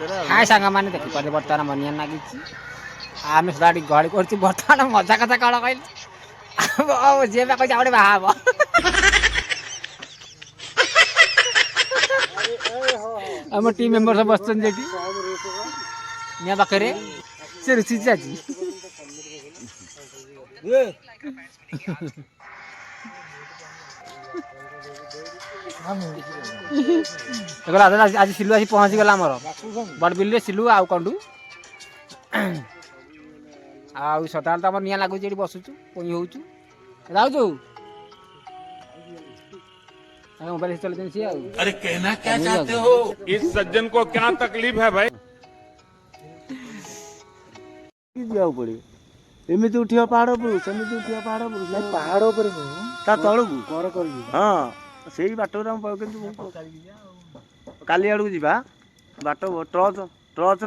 हाय सांग मैंने देखी पारे बर्तमान मनिया लगी आम सदा गहली कर बर्तमान मजा कथा कौन कहल जी कह गोटे बाहब आम टीम मेम्बर सब बस पाखे से रुचि आज आज सिलु आसी पहुँची गला आमर बड़ बिल सिलु आउ कंडू आउ सदा तो निया लगुच बसुचु पुई हो जाऊँ मोबाइल चलते सी अरे कहना क्या चाहते हो इस सज्जन को क्या तकलीफ है भाई जाऊ पड़े एमती उठिया पहाड़ पर सेमती उठिया पहाड़ पर पहाड़ पर तलू हाँ से बाट काली आड़ जा बाट टर्च टर्च न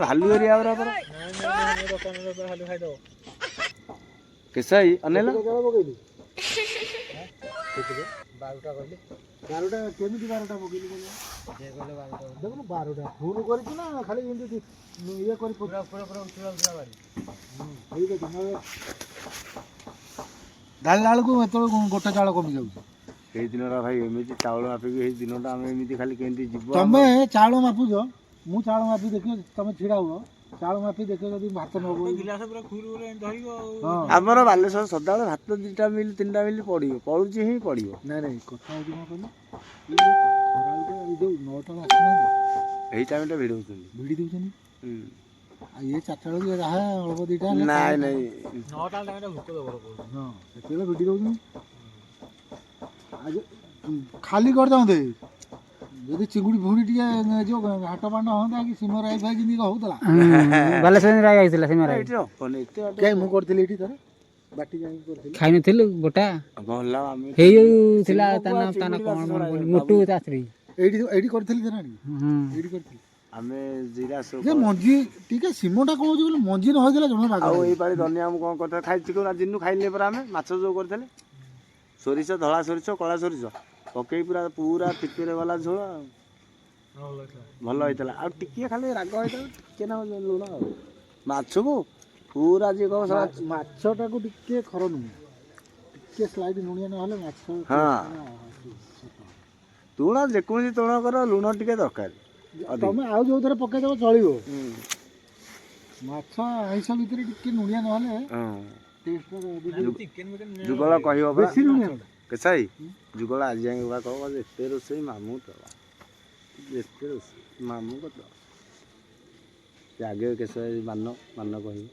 भालू एरिया केसाई अनेल बारटा केमी बारटा पकड़ देखो बारटा फुल कर खाली ये ढाला बेलू एत गोटे चाउल कमी जाऊँ दिन भाई एमती चाउल मापिक दिन आम एमती खाली केमती जीव तुम चाउल मापुच मु चाउल मापी देख तुम छिड़ा हुआ चाउल मापी देख भात नमर बालेश्वर सदा भात 2टा मिल 3टा मिल पड़ो पड़ुची ही पड़ो ना ना कथा जो 9टा यही टाइम भिड़ भिड़ी दौरान ये 4टा बेलू जहाँ अल्प 2टा ना ना 9टा टाइम हाँ भिड़ी दौन खाली कर दे यदि चिंगुड़ी भूरी टी जो हाट बांड हाँ कि सिम राई फाई जिंदगी होता खाई नथिलु गोटा मोटू एडी करथली देनानी एडी करथली आमे जीरा सो जे मंजी ठीक है सिमटा कोन होजे मंजी न होइला जण भाग आ ओई पाली धनिया हम कोन करथा खाइ चिको ना जिन्नु खाइले पर आमे माछ जो करथले सोरिष धला सोरिष कला सोरिष पकई पूरा पूरा टिपेरे वाला झोल भल होइतला आ टिके खाली राग होइतला टिके ना लुण माछ को पूरा जे को माछटा को टिके खर नु टिके स्लाइड नुनिया न हले माछ हां तुणा जे कोनी तुणा कर लुण टिके दरकार तमे आउ जो थरे पके देबो चलिबो माछ आइस भीतर टिके नुनिया न हले हां टेस्ट चिकन जुगला कहियो बेसी नुनिया कैसाई जुगला आज जाएंगे बा कहो एते रोसई मामू तो एते रोसई मामू को तो आगे कैसे मान मान कहि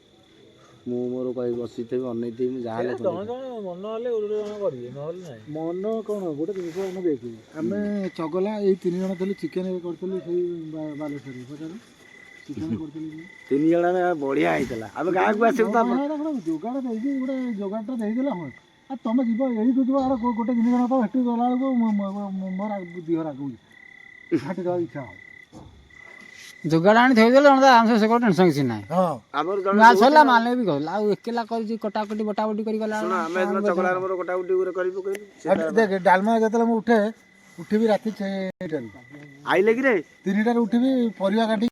मु मोर कहि बसी थे अनै थे जाले मन हले उरे जण करिए न हले नै मन कोन गोटे जिनिस न देखि हमें चगला ए 3 जण थले चिकन करथले सेई बालेश्वरी पचार चिकन करथले 3 जण में बढ़िया आइतला अब गां को आसे त जोगाड़ देई गोटे जोगाड़टा देई देला हम आ तुम जीव यही तो आर गोटे जिन जन हेटू गला मोर दिहर आगे हाटी देवा इच्छा हो जोगाड़ आनी थे आराम से टेंशन किसी ना सरला माने भी कहला एकेला कर कटाकटी बटाबटी कर गला चकला कटाकटी देख डालमा जो उठे उठी राति 6 आइले कि 3टार उठी परिवा काटी